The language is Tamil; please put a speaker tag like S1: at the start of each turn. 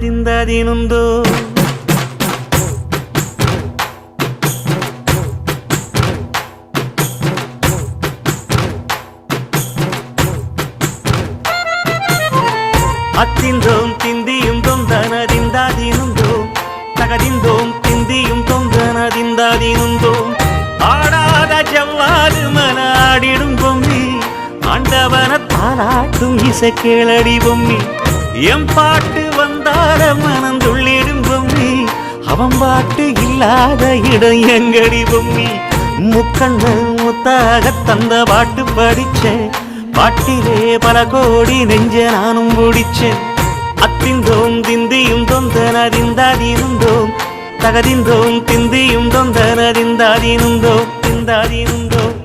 S1: ದಿಂದದಿನುಂದು அத்திந்தோம் திந்தியும் தொந்தனதிந்தாதினுந்தோ தகதிந்தோம் திந்தியும் தொந்தனதிந்தாதினுந்தோ ஆடாத ஜவ்வாது மனாடிடும் பொம்மி ஆண்டவன தாளாட்டும் இசை கேளடி பொம்மி எம் பாட்டு வந்தார மனந்துள்ளிடும் பொம்மி அவன் பாட்டு இல்லாத இடம் எங்கடி பொம்மி முக்கண்ணு முத்தாக தந்த பாட்டு படிச்சேன் பாட்டிலே பல கோடி நெஞ்ச நானும் பிடிச்சேன் அத்திந்தோம் திந்தியும் தொந்தனதிந்தாதினுந்தோம் தகதிந்தோம் திந்தியும் தொந்தனதிந்தாதினுந்தோம் திந்தாதினுந்தோம்